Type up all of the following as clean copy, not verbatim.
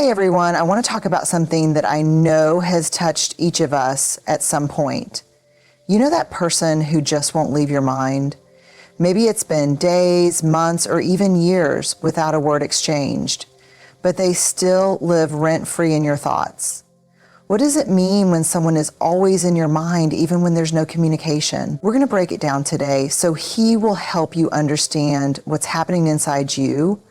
Hey everyone, I want to talk about something that I know has touched each of us at some point. You know that person who just won't leave your mind? Maybe it's been days, months, or even years without a word exchanged, but they still live rent-free in your thoughts. What does it mean when someone is always in your mind, even when there's no communication? We're going to break it down today so he will help you understand what's happening inside you,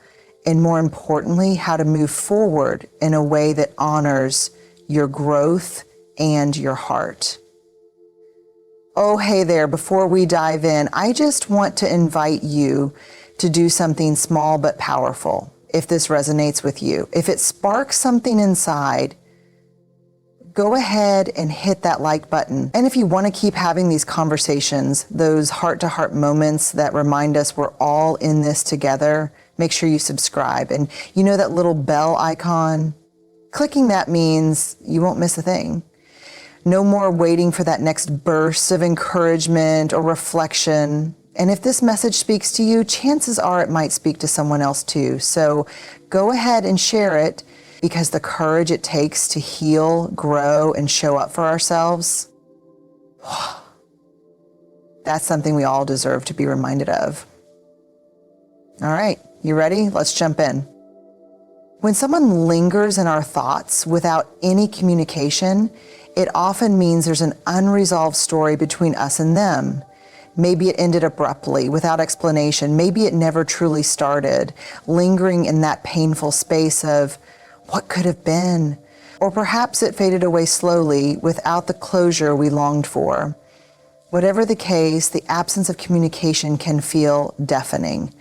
and more importantly, how to move forward in a way that honors your growth and your heart. Oh, hey there, before we dive in, I just want to invite you to do something small but powerful. If this resonates with you, if it sparks something inside, go ahead and hit that like button. And if you want to keep having these conversations, those heart-to-heart moments that remind us we're all in this together, make sure you subscribe. And you know that little bell icon? Clicking that means you won't miss a thing. No more waiting for that next burst of encouragement or reflection. And if this message speaks to you, chances are it might speak to someone else too. So go ahead and share it, because the courage it takes to heal, grow, and show up for ourselves, that's something we all deserve to be reminded of. All right, you ready? Let's jump in. When someone lingers in our thoughts without any communication, it often means there's an unresolved story between us and them. Maybe it ended abruptly, without explanation. Maybe it never truly started, lingering in that painful space of what could have been. Or perhaps it faded away slowly without the closure we longed for. Whatever the case, the absence of communication can feel deafening.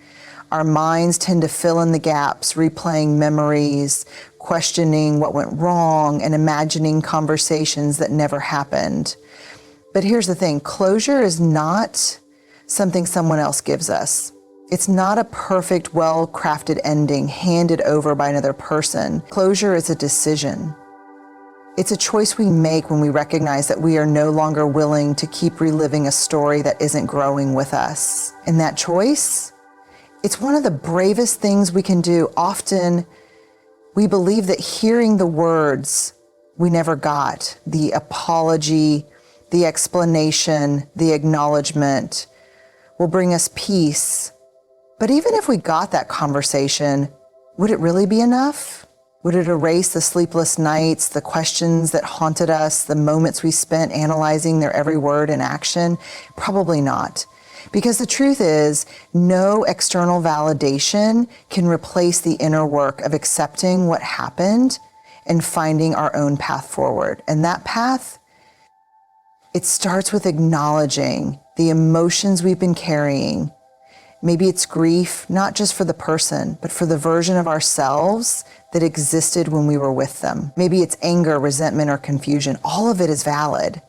Our minds tend to fill in the gaps, replaying memories, questioning what went wrong, and imagining conversations that never happened. But here's the thing, closure is not something someone else gives us. It's not a perfect, well-crafted ending handed over by another person. Closure is a decision. It's a choice we make when we recognize that we are no longer willing to keep reliving a story that isn't growing with us. And that choice, it's one of the bravest things we can do. Often, we believe that hearing the words we never got, the apology, the explanation, the acknowledgement, will bring us peace. But even if we got that conversation, would it really be enough? Would it erase the sleepless nights, the questions that haunted us, the moments we spent analyzing their every word and action? Probably not. Because the truth is, no external validation can replace the inner work of accepting what happened and finding our own path forward. And that path, it starts with acknowledging the emotions we've been carrying. Maybe it's grief, not just for the person, but for the version of ourselves that existed when we were with them. Maybe it's anger, resentment, or confusion. All of it is valid.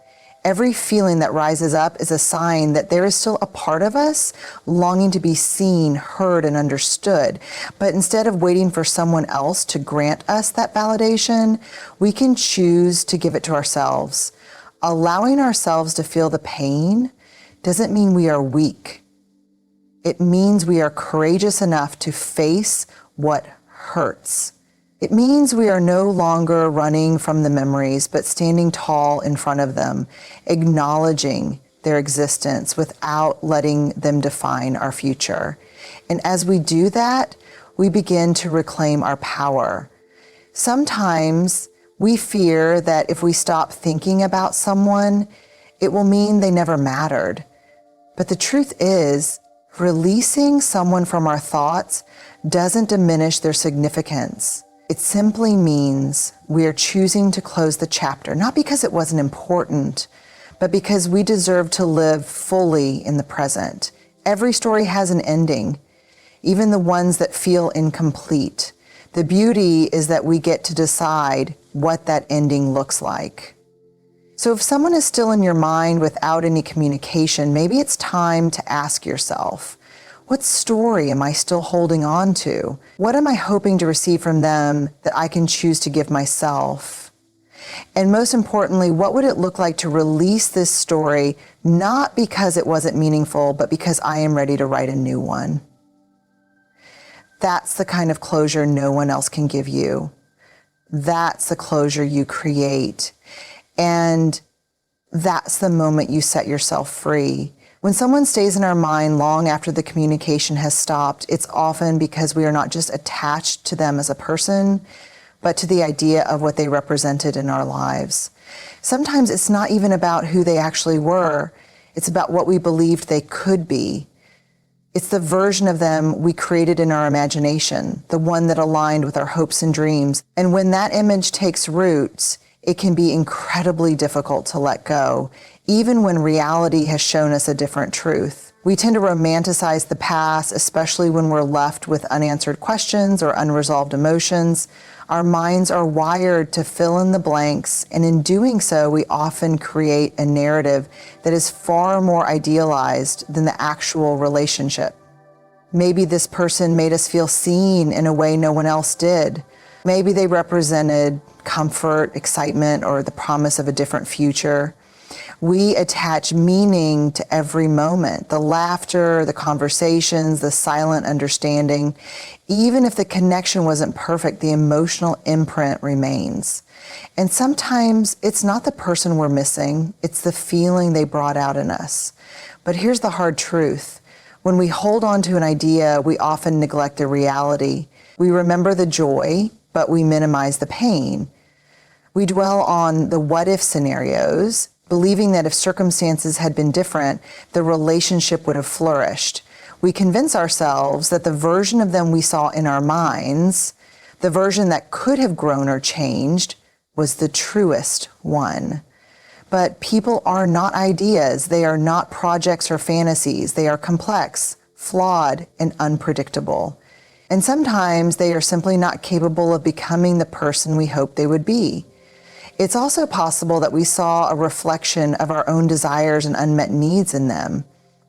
Every feeling that rises up is a sign that there is still a part of us longing to be seen, heard, and understood. But instead of waiting for someone else to grant us that validation, we can choose to give it to ourselves. Allowing ourselves to feel the pain doesn't mean we are weak. It means we are courageous enough to face what hurts. It means we are no longer running from the memories, but standing tall in front of them, acknowledging their existence without letting them define our future. And as we do that, we begin to reclaim our power. Sometimes we fear that if we stop thinking about someone, it will mean they never mattered. But the truth is, releasing someone from our thoughts doesn't diminish their significance. It simply means we are choosing to close the chapter, not because it wasn't important, but because we deserve to live fully in the present. Every story has an ending, even the ones that feel incomplete. The beauty is that we get to decide what that ending looks like. So if someone is still in your mind without any communication, maybe it's time to ask yourself, what story am I still holding on to? What am I hoping to receive from them that I can choose to give myself? And most importantly, what would it look like to release this story, not because it wasn't meaningful, but because I am ready to write a new one? That's the kind of closure no one else can give you. That's the closure you create. And that's the moment you set yourself free. When someone stays in our mind long after the communication has stopped, it's often because we are not just attached to them as a person, but to the idea of what they represented in our lives. Sometimes it's not even about who they actually were. It's about what we believed they could be. It's the version of them we created in our imagination, the one that aligned with our hopes and dreams. And when that image takes roots, it can be incredibly difficult to let go, even when reality has shown us a different truth. We tend to romanticize the past, especially when we're left with unanswered questions or unresolved emotions. Our minds are wired to fill in the blanks, and in doing so, we often create a narrative that is far more idealized than the actual relationship. Maybe this person made us feel seen in a way no one else did. Maybe they represented comfort, excitement, or the promise of a different future. We attach meaning to every moment, the laughter, the conversations, the silent understanding. Even if the connection wasn't perfect, the emotional imprint remains. And sometimes it's not the person we're missing, it's the feeling they brought out in us. But here's the hard truth. When we hold on to an idea, we often neglect the reality. We remember the joy, but we minimize the pain. We dwell on the what-if scenarios, believing that if circumstances had been different, the relationship would have flourished. We convince ourselves that the version of them we saw in our minds, the version that could have grown or changed, was the truest one. But people are not ideas. They are not projects or fantasies. They are complex, flawed, and unpredictable. And sometimes they are simply not capable of becoming the person we hoped they would be. It's also possible that we saw a reflection of our own desires and unmet needs in them.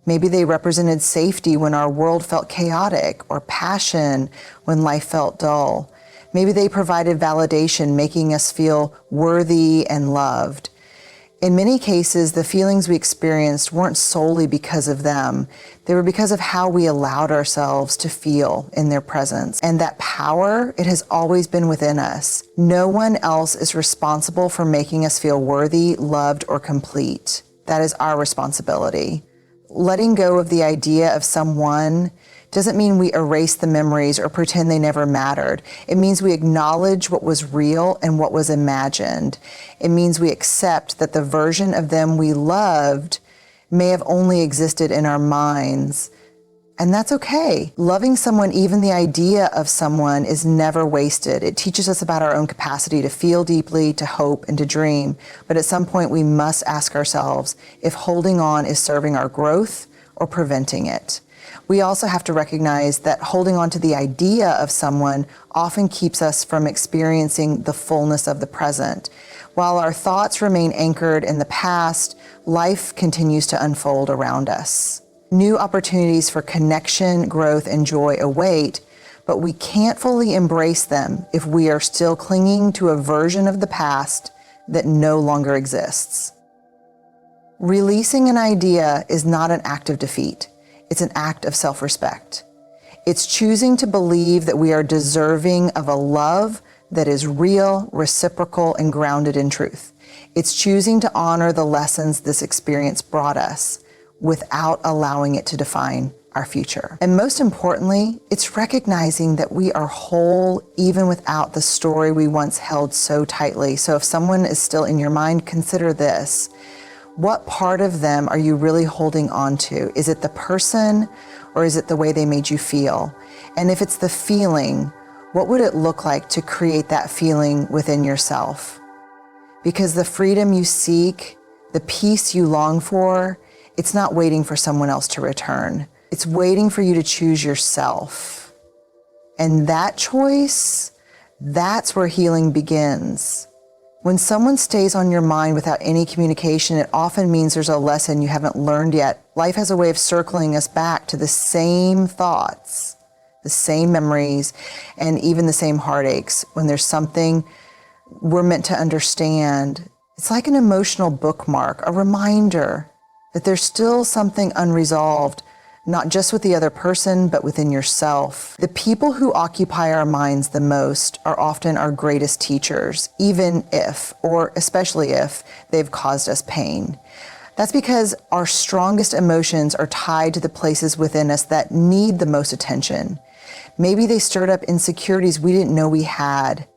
Maybe they represented safety when our world felt chaotic, or passion when life felt dull. Maybe they provided validation, making us feel worthy and loved. In many cases, the feelings we experienced weren't solely because of them. They were because of how we allowed ourselves to feel in their presence. And that power, it has always been within us. No one else is responsible for making us feel worthy, loved, or complete. That is our responsibility. Letting go of the idea of someone doesn't mean we erase the memories or pretend they never mattered. It means we acknowledge what was real and what was imagined. It means we accept that the version of them we loved may have only existed in our minds. And that's okay. Loving someone, even the idea of someone, is never wasted. It teaches us about our own capacity to feel deeply, to hope, and to dream. But at some point, we must ask ourselves if holding on is serving our growth or preventing it. We also have to recognize that holding on to the idea of someone often keeps us from experiencing the fullness of the present. While our thoughts remain anchored in the past, life continues to unfold around us. New opportunities for connection, growth, and joy await, but we can't fully embrace them if we are still clinging to a version of the past that no longer exists. Releasing an idea is not an act of defeat. It's an act of self-respect. It's choosing to believe that we are deserving of a love that is real, reciprocal, and grounded in truth. It's choosing to honor the lessons this experience brought us without allowing it to define our future. And most importantly, it's recognizing that we are whole even without the story we once held so tightly. So if someone is still in your mind, consider this. What part of them are you really holding on to? Is it the person, or is it the way they made you feel? And if it's the feeling, what would it look like to create that feeling within yourself? Because the freedom you seek, the peace you long for, it's not waiting for someone else to return. It's waiting for you to choose yourself. And that choice, that's where healing begins. When someone stays on your mind without any communication, it often means there's a lesson you haven't learned yet. Life has a way of circling us back to the same thoughts, the same memories, and even the same heartaches when there's something we're meant to understand. It's like an emotional bookmark, a reminder that there's still something unresolved, not just with the other person, but within yourself. The people who occupy our minds the most are often our greatest teachers, even if, or especially if, they've caused us pain. That's because our strongest emotions are tied to the places within us that need the most attention. Maybe they stirred up insecurities we didn't know we had.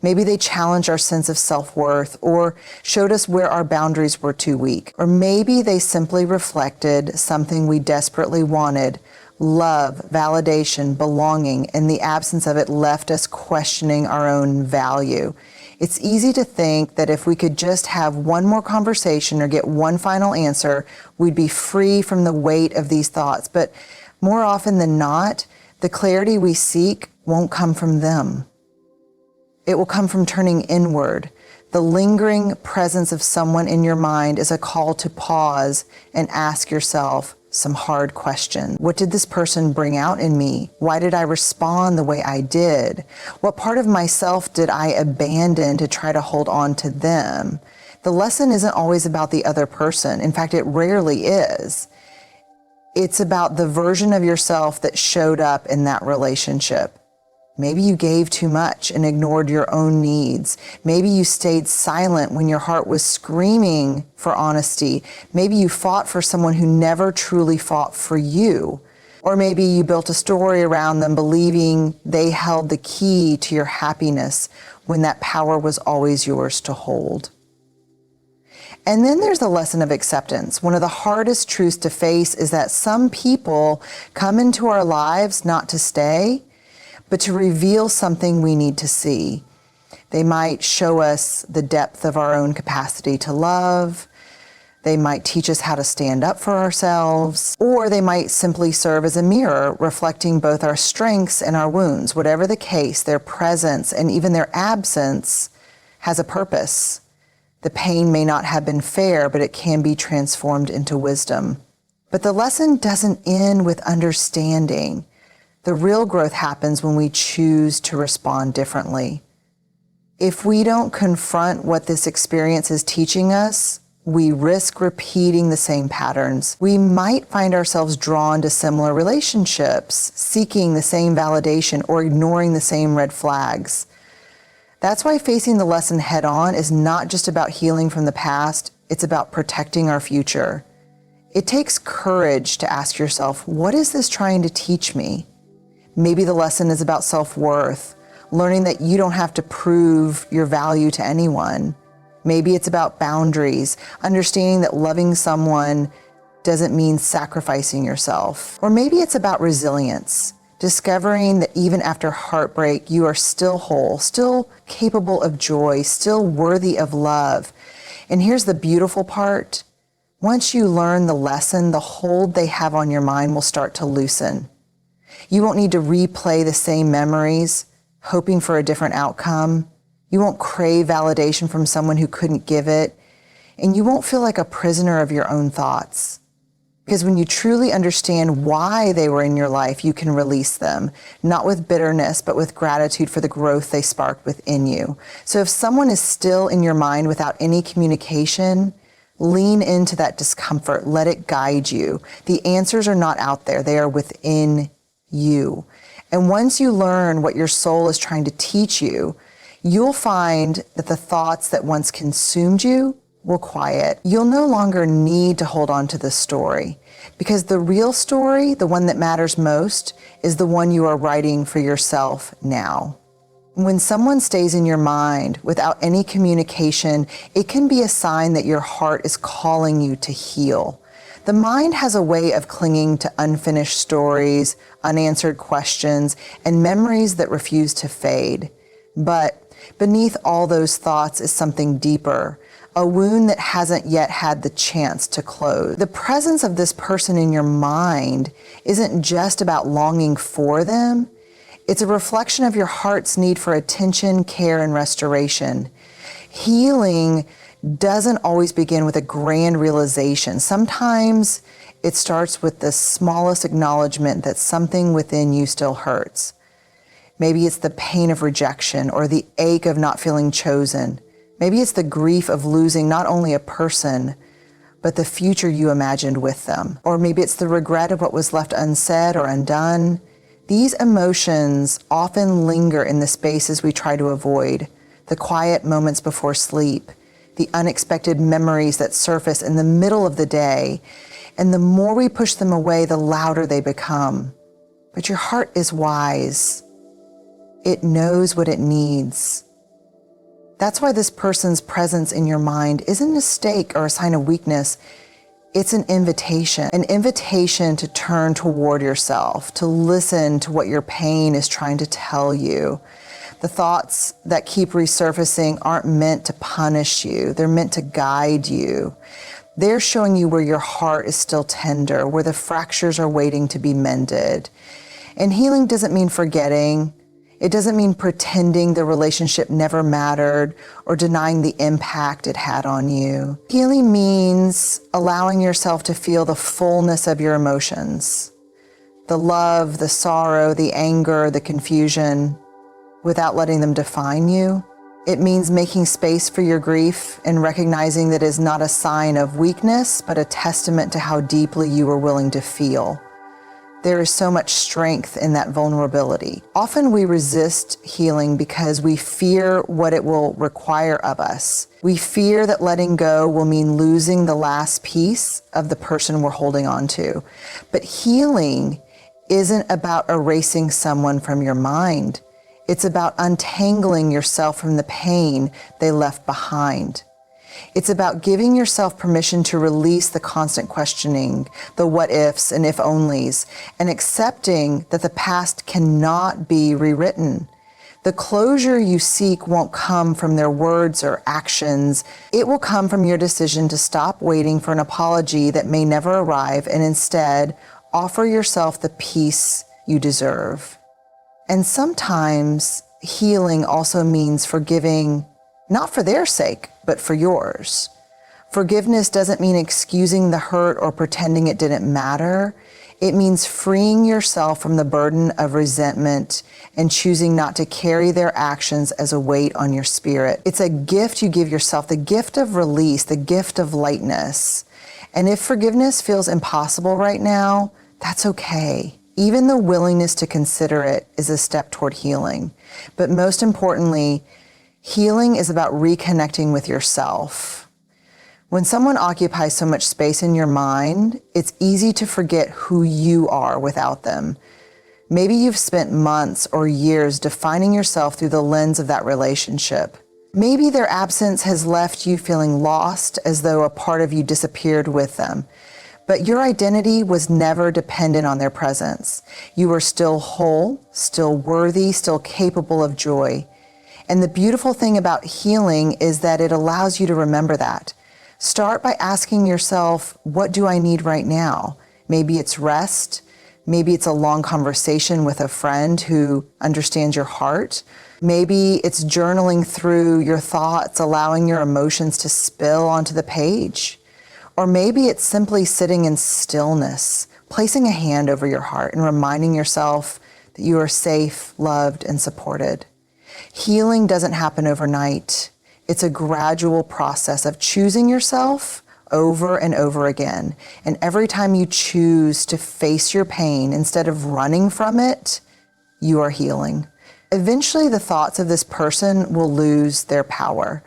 Maybe they challenged our sense of self-worth or showed us where our boundaries were too weak. Or maybe they simply reflected something we desperately wanted: love, validation, belonging, and the absence of it left us questioning our own value. It's easy to think that if we could just have one more conversation or get one final answer, we'd be free from the weight of these thoughts. But more often than not, the clarity we seek won't come from them. It will come from turning inward. The lingering presence of someone in your mind is a call to pause and ask yourself some hard questions. What did this person bring out in me? Why did I respond the way I did? What part of myself did I abandon to try to hold on to them? The lesson isn't always about the other person. In fact, it rarely is. It's about the version of yourself that showed up in that relationship. Maybe you gave too much and ignored your own needs. Maybe you stayed silent when your heart was screaming for honesty. Maybe you fought for someone who never truly fought for you. Or maybe you built a story around them, believing they held the key to your happiness when that power was always yours to hold. And then there's the lesson of acceptance. One of the hardest truths to face is that some people come into our lives not to stay, but to reveal something we need to see. They might show us the depth of our own capacity to love. They might teach us how to stand up for ourselves, or they might simply serve as a mirror, reflecting both our strengths and our wounds. Whatever the case, their presence and even their absence has a purpose. The pain may not have been fair, but it can be transformed into wisdom. But the lesson doesn't end with understanding. The real growth happens when we choose to respond differently. If we don't confront what this experience is teaching us, we risk repeating the same patterns. We might find ourselves drawn to similar relationships, seeking the same validation or ignoring the same red flags. That's why facing the lesson head on is not just about healing from the past, it's about protecting our future. It takes courage to ask yourself, what is this trying to teach me? Maybe the lesson is about self-worth, learning that you don't have to prove your value to anyone. Maybe it's about boundaries, understanding that loving someone doesn't mean sacrificing yourself. Or maybe it's about resilience, discovering that even after heartbreak, you are still whole, still capable of joy, still worthy of love. And here's the beautiful part. Once you learn the lesson, the hold they have on your mind will start to loosen. You won't need to replay the same memories, hoping for a different outcome. You won't crave validation from someone who couldn't give it. And you won't feel like a prisoner of your own thoughts. Because when you truly understand why they were in your life, you can release them, not with bitterness, but with gratitude for the growth they sparked within you. So if someone is still in your mind without any communication, lean into that discomfort. Let it guide you. The answers are not out there. They are within you. And once you learn what your soul is trying to teach you, you'll find that the thoughts that once consumed you will quiet. You'll no longer need to hold on to the story, because the real story, the one that matters most, is the one you are writing for yourself now. When someone stays in your mind without any communication, it can be a sign that your heart is calling you to heal. The mind has a way of clinging to unfinished stories, unanswered questions, and memories that refuse to fade. But beneath all those thoughts is something deeper, a wound that hasn't yet had the chance to close. The presence of this person in your mind isn't just about longing for them. It's a reflection of your heart's need for attention, care, and restoration. Healing doesn't always begin with a grand realization. Sometimes it starts with the smallest acknowledgement that something within you still hurts. Maybe it's the pain of rejection or the ache of not feeling chosen. Maybe it's the grief of losing not only a person, but the future you imagined with them. Or maybe it's the regret of what was left unsaid or undone. These emotions often linger in the spaces we try to avoid, the quiet moments before sleep, the unexpected memories that surface in the middle of the day. And the more we push them away, the louder they become. But your heart is wise. It knows what it needs. That's why this person's presence in your mind isn't a mistake or a sign of weakness. It's an invitation to turn toward yourself, to listen to what your pain is trying to tell you. The thoughts that keep resurfacing aren't meant to punish you. They're meant to guide you. They're showing you where your heart is still tender, where the fractures are waiting to be mended. And healing doesn't mean forgetting. It doesn't mean pretending the relationship never mattered or denying the impact it had on you. Healing means allowing yourself to feel the fullness of your emotions, the love, the sorrow, the anger, the confusion, without letting them define you. It means making space for your grief and recognizing that it is not a sign of weakness, but a testament to how deeply you are willing to feel. There is so much strength in that vulnerability. Often we resist healing because we fear what it will require of us. We fear that letting go will mean losing the last piece of the person we're holding on to. But healing isn't about erasing someone from your mind. It's about untangling yourself from the pain they left behind. It's about giving yourself permission to release the constant questioning, the what ifs and if onlys, and accepting that the past cannot be rewritten. The closure you seek won't come from their words or actions. It will come from your decision to stop waiting for an apology that may never arrive and instead offer yourself the peace you deserve. And sometimes healing also means forgiving, not for their sake, but for yours. Forgiveness doesn't mean excusing the hurt or pretending it didn't matter. It means freeing yourself from the burden of resentment and choosing not to carry their actions as a weight on your spirit. It's a gift you give yourself, the gift of release, the gift of lightness. And if forgiveness feels impossible right now, that's okay. Even the willingness to consider it is a step toward healing. But most importantly, healing is about reconnecting with yourself. When someone occupies so much space in your mind, it's easy to forget who you are without them. Maybe you've spent months or years defining yourself through the lens of that relationship. Maybe their absence has left you feeling lost, as though a part of you disappeared with them. But your identity was never dependent on their presence. You were still whole, still worthy, still capable of joy. And the beautiful thing about healing is that it allows you to remember that. Start by asking yourself, what do I need right now? Maybe it's rest. Maybe it's a long conversation with a friend who understands your heart. Maybe it's journaling through your thoughts, allowing your emotions to spill onto the page. Or maybe it's simply sitting in stillness, placing a hand over your heart and reminding yourself that you are safe, loved, and supported. Healing doesn't happen overnight. It's a gradual process of choosing yourself over and over again. And every time you choose to face your pain instead of running from it, you are healing. Eventually, the thoughts of this person will lose their power.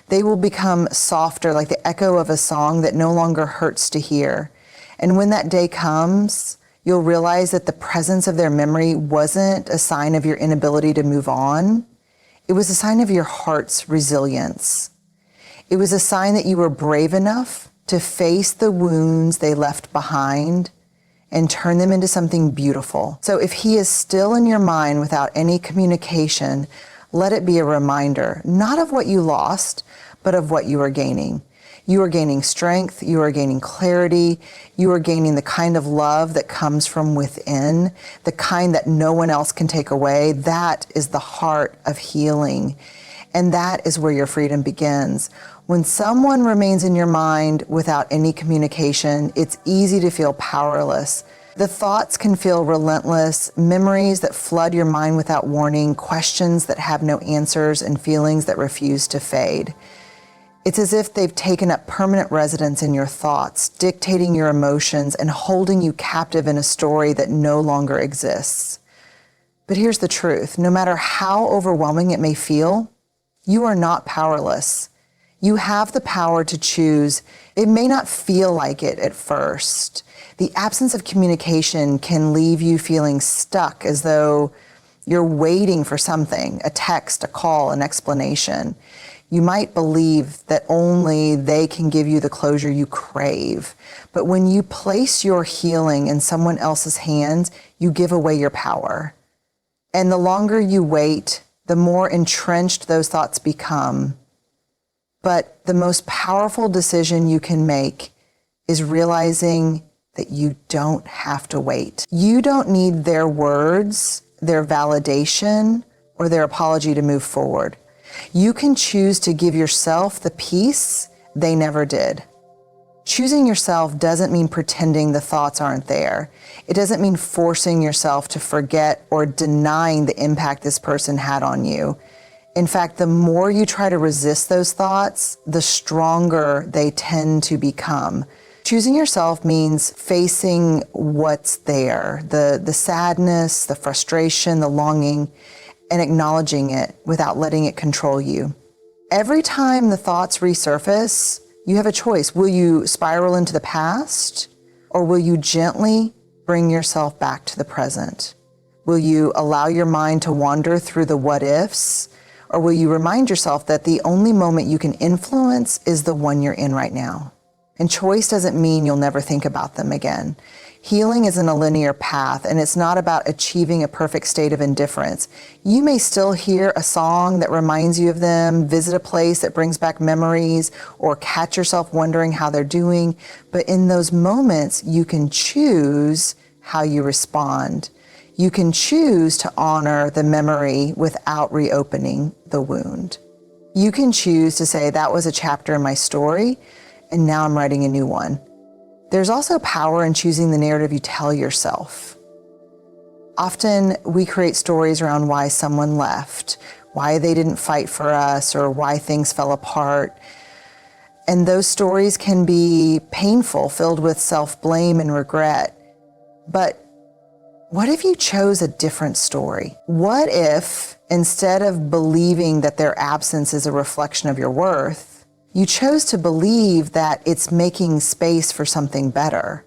They will become softer, like the echo of a song that no longer hurts to hear. And when that day comes, you'll realize that the presence of their memory wasn't a sign of your inability to move on. It was a sign of your heart's resilience. It was a sign that you were brave enough to face the wounds they left behind and turn them into something beautiful. So if he is still in your mind without any communication, let it be a reminder, not of what you lost, but of what you are gaining. You are gaining strength, you are gaining clarity, you are gaining the kind of love that comes from within, the kind that no one else can take away. That is the heart of healing. And that is where your freedom begins. When someone remains in your mind without any communication, it's easy to feel powerless. The thoughts can feel relentless, memories that flood your mind without warning, questions that have no answers, and feelings that refuse to fade. It's as if they've taken up permanent residence in your thoughts, dictating your emotions and holding you captive in a story that no longer exists. But here's the truth. No matter how overwhelming it may feel, you are not powerless. You have the power to choose. It may not feel like it at first. The absence of communication can leave you feeling stuck, as though you're waiting for something, a text, a call, an explanation. You might believe that only they can give you the closure you crave. But when you place your healing in someone else's hands, you give away your power. And the longer you wait, the more entrenched those thoughts become. But the most powerful decision you can make is realizing that you don't have to wait. You don't need their words, their validation, or their apology to move forward. You can choose to give yourself the peace they never did. Choosing yourself doesn't mean pretending the thoughts aren't there. It doesn't mean forcing yourself to forget or denying the impact this person had on you. In fact, the more you try to resist those thoughts, the stronger they tend to become. Choosing yourself means facing what's there, the sadness, the frustration, the longing, and acknowledging it without letting it control you. Every time the thoughts resurface, you have a choice. Will you spiral into the past, or will you gently bring yourself back to the present? Will you allow your mind to wander through the what ifs, or will you remind yourself that the only moment you can influence is the one you're in right now? And choice doesn't mean you'll never think about them again. Healing isn't a linear path, and it's not about achieving a perfect state of indifference. You may still hear a song that reminds you of them, visit a place that brings back memories, or catch yourself wondering how they're doing. But in those moments, you can choose how you respond. You can choose to honor the memory without reopening the wound. You can choose to say, that was a chapter in my story, and now I'm writing a new one. There's also power in choosing the narrative you tell yourself. Often we create stories around why someone left, why they didn't fight for us, or why things fell apart. And those stories can be painful, filled with self-blame and regret. But what if you chose a different story? What if, instead of believing that their absence is a reflection of your worth, you chose to believe that it's making space for something better?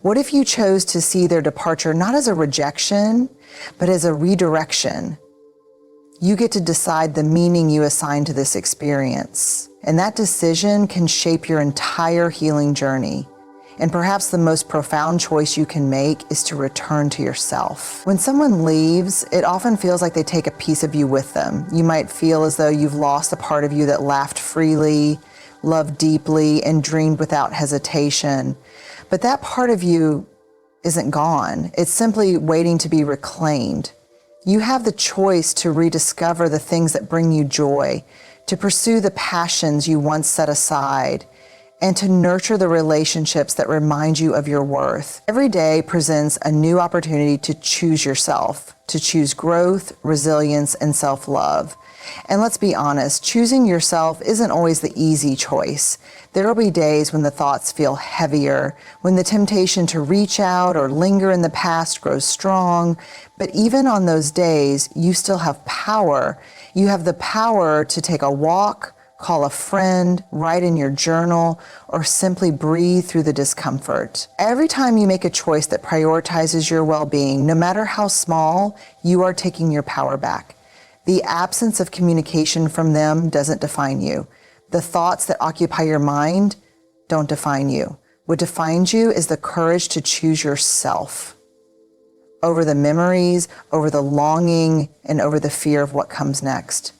What if you chose to see their departure not as a rejection, but as a redirection? You get to decide the meaning you assign to this experience, and that decision can shape your entire healing journey. And perhaps the most profound choice you can make is to return to yourself. When someone leaves, it often feels like they take a piece of you with them. You might feel as though you've lost a part of you that laughed freely, loved deeply, and dreamed without hesitation. But that part of you isn't gone. It's simply waiting to be reclaimed. You have the choice to rediscover the things that bring you joy, to pursue the passions you once set aside, and to nurture the relationships that remind you of your worth. Every day presents a new opportunity to choose yourself, to choose growth, resilience, and self-love. And let's be honest, choosing yourself isn't always the easy choice. There will be days when the thoughts feel heavier, when the temptation to reach out or linger in the past grows strong. But even on those days, you still have power. You have the power to take a walk, call a friend, write in your journal, or simply breathe through the discomfort. Every time you make a choice that prioritizes your well-being, no matter how small, you are taking your power back. The absence of communication from them doesn't define you. The thoughts that occupy your mind don't define you. What defines you is the courage to choose yourself over the memories, over the longing, and over the fear of what comes next.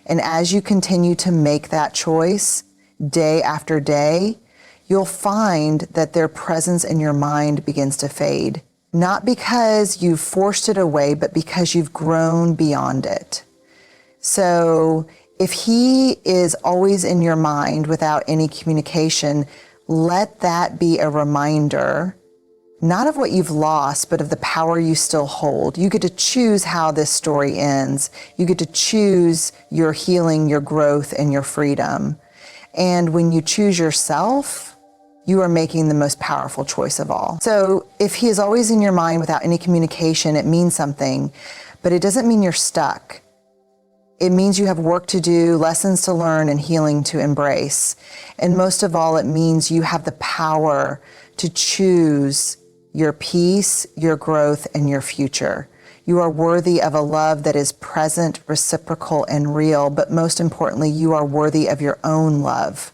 And as you continue to make that choice day after day, you'll find that their presence in your mind begins to fade. Not because you've forced it away, but because you've grown beyond it. So if he is always in your mind without any communication, let that be a reminder not of what you've lost, but of the power you still hold. You get to choose how this story ends. You get to choose your healing, your growth, and your freedom. And when you choose yourself, you are making the most powerful choice of all. So if he is always in your mind without any communication, it means something, but it doesn't mean you're stuck. It means you have work to do, lessons to learn, and healing to embrace. And most of all, it means you have the power to choose your peace, your growth, and your future. You are worthy of a love that is present, reciprocal, and real, but most importantly, you are worthy of your own love.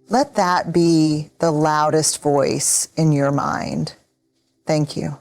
Let that be the loudest voice in your mind. Thank you.